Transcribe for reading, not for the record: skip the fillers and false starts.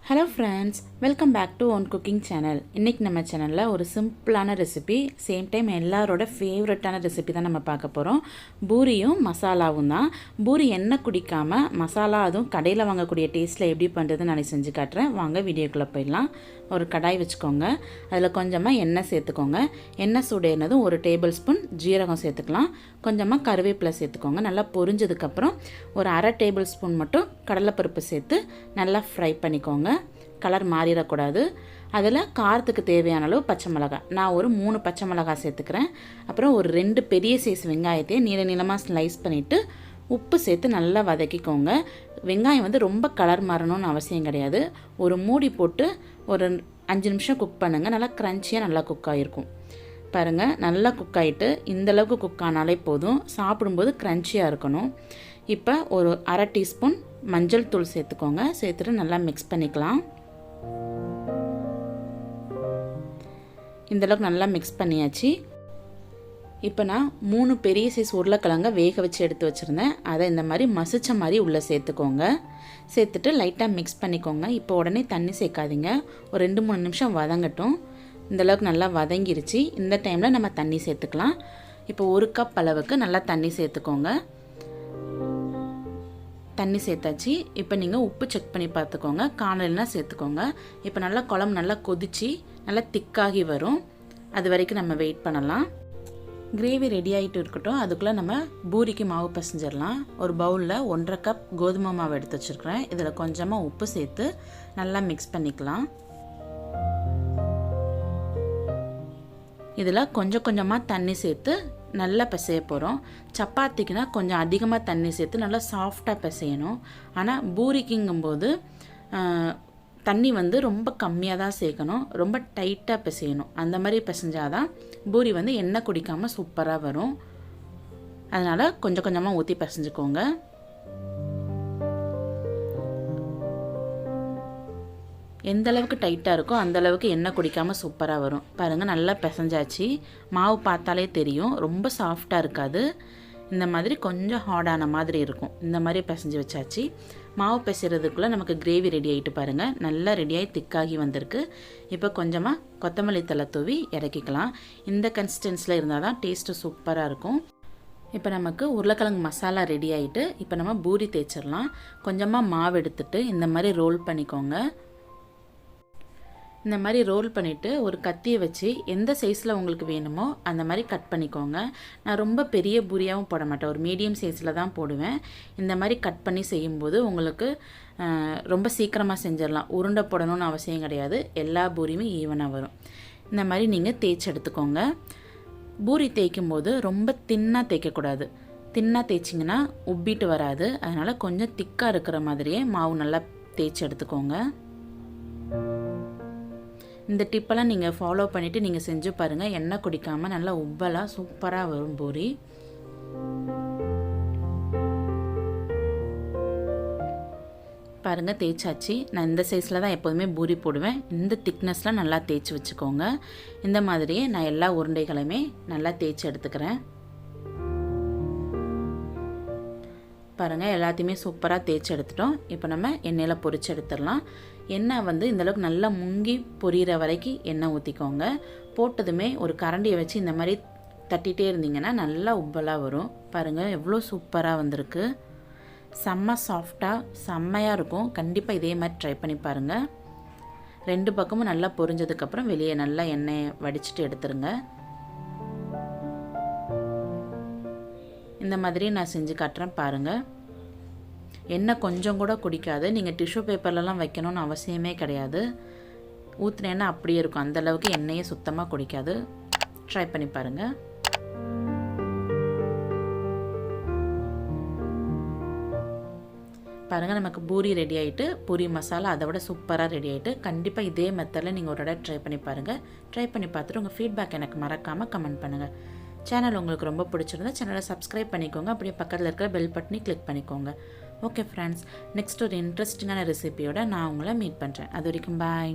Hello friends, welcome back to One Cooking Channel. இன்னைக்கு நம்ம சேனல்ல ஒரு சிம்பிளான ரெசிபி, சேம் டைம் எல்லாரோட ஃபேவரட்டான ரெசிபி தான் நம்ம பார்க்க போறோம். பூரியும் மசாலாவும் தான். பூரி எண்ணெய் குடிக்காம மசாலா அதுவும் கடையில் வாங்கக்கூடிய டேஸ்ட்ல எப்படி பண்றதுன்னு நான் செஞ்சு காட்டுறேன். வாங்க வீடியோக்குள்ள போயிடலாம். ஒரு கடாய் வச்சுக்கோங்க. அதில் கொஞ்சமாக எண்ணெய் சேர்த்துக்கோங்க. எண்ணெய் சூடேறினதும் ஒரு டேபிள் ஸ்பூன் ஜீரகம் சேர்த்துக்கலாம். கொஞ்சமாக கருவேப்பிலை சேர்த்துக்கோங்க. நல்லா பொரிஞ்சதுக்கப்புறம் ஒரு அரை டேபிள் ஸ்பூன் மட்டும் கடலைப்பருப்பு சேர்த்து நல்லா ஃப்ரை பண்ணிக்கோங்க. கலர் மாறிடக்கூடாது. அதில் காரத்துக்கு தேவையான அளவு பச்சை மிளகாய், நான் ஒரு 3 பச்சை மிளகாய் சேர்த்துக்கிறேன். அப்புறம் ஒரு 2 பெரிய சைஸ் வெங்காயத்தை நீளமாக ஸ்லைஸ் பண்ணிவிட்டு உப்பு சேர்த்து நல்லா வதக்கிக்கோங்க. வெங்காயம் வந்து ரொம்ப கலர் மாறணும்னு அவசியம் கிடையாது. ஒரு மூடி போட்டு ஒரு 5 நிமிஷம் குக் பண்ணுங்கள். நல்லா க்ரன்ச்சியாக நல்லா குக் ஆகிருக்கும். பாருங்கள், நல்லா குக் ஆகிட்டு இந்தளவுக்கு குக் ஆனாலே போதும். சாப்பிடும்போது க்ரன்ச்சியாக இருக்கணும். இப்போ ஒரு அரை டீஸ்பூன் மஞ்சள் தூள் சேர்த்துக்கோங்க. சேர்த்துட்டு நல்லா மிக்ஸ் பண்ணிக்கலாம். இந்தளவுக்கு நல்லா மிக்ஸ் பண்ணியாச்சு. இப்போ நான் 3 பெரிய சைஸ் உருளைக்கிழங்க வேக வச்சு எடுத்து வச்சுருந்தேன். அதை இந்த மாதிரி மசிச்ச மாதிரி உள்ளே சேர்த்துக்கோங்க. சேர்த்துட்டு லைட்டாக மிக்ஸ் பண்ணிக்கோங்க. இப்போ உடனே தண்ணி சேர்க்காதீங்க. ஒரு 2-3 நிமிஷம் வதங்கட்டும். இந்தளவுக்கு நல்லா வதங்கிருச்சு. இந்த டைமில் நம்ம தண்ணி சேர்த்துக்கலாம். இப்போ 1 கப் அளவுக்கு நல்லா தண்ணி சேர்த்துக்கோங்க. தண்ணி சேர்த்தாச்சு. இப்போ நீங்கள் உப்பு செக் பண்ணி பார்த்துக்கோங்க. காணலைன்னா சேர்த்துக்கோங்க. இப்போ நல்லா குழம்பு நல்லா கொதிச்சு நல்லா திக்காகி வரும். அது வரைக்கும் நம்ம வெயிட் பண்ணலாம். கிரேவி ரெடி ஆகிட்டு இருக்கட்டும். அதுக்குள்ளே நம்ம பூரிக்கு மாவு பசைஞ்சிடலாம். ஒரு பவுலில் 1.5 கப் கோதுமை மாவு எடுத்து வச்சுருக்கிறேன். இதில் கொஞ்சமாக உப்பு சேர்த்து நல்லா மிக்ஸ் பண்ணிக்கலாம். இதில் கொஞ்சம் கொஞ்சமாக தண்ணி சேர்த்து நல்லா பிசைய போகிறோம். சப்பாத்திக்குனா கொஞ்சம் அதிகமாக தண்ணி சேர்த்து நல்லா சாஃப்டாக பிசையணும். ஆனால் பூரிக்குங்கும்போது தண்ணி வந்து ரொம்ப கம்மியாக தான் சேர்க்கணும். ரொம்ப டைட்டாக பிசையணும். அந்த மாதிரி பிசைஞ்சாதான் பூரி வந்து எண்ணெய் குடிக்காமல் சூப்பராக வரும். அதனால் கொஞ்சம் கொஞ்சமாக ஊற்றி பிசைஞ்சுக்கோங்க. எந்த அளவுக்கு டைட்டாக இருக்கோ அந்த அளவுக்கு எண்ணெய் குடிக்காமல் சூப்பராக வரும். பாருங்கள், நல்லா பிசைஞ்சாச்சு. மாவு பார்த்தாலே தெரியும், ரொம்ப சாஃப்டாக இருக்காது. இந்த மாதிரி கொஞ்சம் ஹார்டான மாதிரி இருக்கும். இந்த மாதிரி பிசைஞ்சு வச்சாச்சு. மாவு பிசைறதுக்குள்ளே நமக்கு கிரேவி ரெடி ஆகிட்டு பாருங்கள். நல்லா ரெடியாகி திக்காகி வந்திருக்கு. இப்போ கொஞ்சமாக கொத்தமல்லி தழை தூவி இறக்கிக்கலாம். இந்த கன்சிஸ்டன்ஸில் இருந்தால் தான் டேஸ்ட்டு சூப்பராக இருக்கும். இப்போ நமக்கு உருளைக்கிழங்கு மசாலா ரெடி ஆகிட்டு இப்போ நம்ம பூரி தேய்ச்சிடலாம். கொஞ்சமாக மாவு எடுத்துட்டு இந்த மாதிரி ரோல் பண்ணிக்கோங்க. இந்த மாதிரி ரோல் பண்ணிவிட்டு ஒரு கத்தியை வச்சு எந்த சைஸில் உங்களுக்கு வேணுமோ அந்த மாதிரி கட் பண்ணிக்கோங்க. நான் ரொம்ப பெரிய பூரியாகவும் போட மாட்டேன், ஒரு மீடியம் சைஸில் தான் போடுவேன். இந்த மாதிரி கட் பண்ணி செய்யும்போது உங்களுக்கு ரொம்ப சீக்கிரமாக செஞ்சிடலாம். உருண்டை போடணும்னு அவசியம் கிடையாது. எல்லா பூரியுமே ஈவனாக வரும். இந்த மாதிரி நீங்கள் தேய்ச்சி எடுத்துக்கோங்க. பூரி தேய்க்கும் போது ரொம்ப தின்னாக தேய்க்கக்கூடாது. தின்னாக தேய்ச்சிங்கன்னா உப்பிட்டு வராது. அதனால் கொஞ்சம் திக்காக இருக்கிற மாதிரியே மாவு நல்லா தேய்ச்சி எடுத்துக்கோங்க. இந்த டிப்பெல்லாம் நீங்கள் ஃபாலோ பண்ணிவிட்டு நீங்கள் செஞ்சு பாருங்கள். எண்ணெய் குடிக்காமல் நல்லா உப்பலாக சூப்பராக வரும் பூரி. பாருங்கள், தேய்ச்சாச்சு. நான் இந்த சைஸில் தான் எப்போதுமே பூரி போடுவேன். இந்த திக்னஸில் நல்லா தேய்ச்சி வச்சுக்கோங்க. இந்த மாதிரியே நான் எல்லா உருண்டைகளையுமே நல்லா தேய்ச்சி எடுத்துக்கிறேன். பாருங்கள், எல்லாத்தையுமே சூப்பராக தேய்ச்சி எடுத்துட்டோம். இப்போ நம்ம எண்ணெயில் பொரிச்சு எடுத்துடலாம். எண்ணெய் வந்து இந்தளவுக்கு நல்லா முங்கி பொரியிற வரைக்கும் எண்ணெய் ஊற்றிக்கோங்க. போட்டதுமே ஒரு கரண்டியை வச்சு இந்த மாதிரி தட்டிகிட்டே இருந்தீங்கன்னா நல்லா உப்பலாக வரும். பாருங்கள், எவ்வளோ சூப்பராக வந்திருக்கு. செம்ம சாஃப்டாக செம்மையாக இருக்கும். கண்டிப்பாக இதே மாதிரி ட்ரை பண்ணி பாருங்கள். 2 பக்கமும் நல்லா பொரிஞ்சதுக்கப்புறம் வெளியே நல்லா எண்ணெயை வடிச்சிட்டு எடுத்துருங்க. இந்த மாதிரி நான் செஞ்சு காட்டுறேன் பாருங்கள். எண்ணெய் கொஞ்சம் கூட குடிக்காது. நீங்கள் டிஷ்யூ பேப்பர்லலாம் வைக்கணும்னு அவசியமே கிடையாது. ஊற்றின எண்ணெய் அப்படியே இருக்கும். அந்தளவுக்கு எண்ணெயே சுத்தமாக குடிக்காது. ட்ரை பண்ணி பாருங்கள். பாருங்கள், நமக்கு பூரி ரெடி ஆகிட்டு, பூரி மசாலா அதை விட சூப்பராக ரெடி ஆகிட்டு. கண்டிப்பாக இதே மெத்தடில் நீங்கள் ஒரு ட்ரை பண்ணி பாருங்கள். ட்ரை பண்ணி பார்த்துட்டு உங்கள் ஃபீட்பேக் எனக்கு மறக்காமல் கமெண்ட் பண்ணுங்கள். சேனல் உங்களுக்கு ரொம்ப பிடிச்சிருந்தா சேனலை சப்ஸ்கிரைப் பண்ணிக்கோங்க. அப்படியே பக்கத்தில் இருக்கிற பெல் பட்டனை கிளிக் பண்ணிக்கோங்க. ஓகே ஃப்ரெண்ட்ஸ், நெக்ஸ்ட் ஒரு இன்ட்ரெஸ்டிங்கான ரெசிபியோட நான் உங்களை மீட் பண்ணுறேன். அது வரைக்கும் பாய்.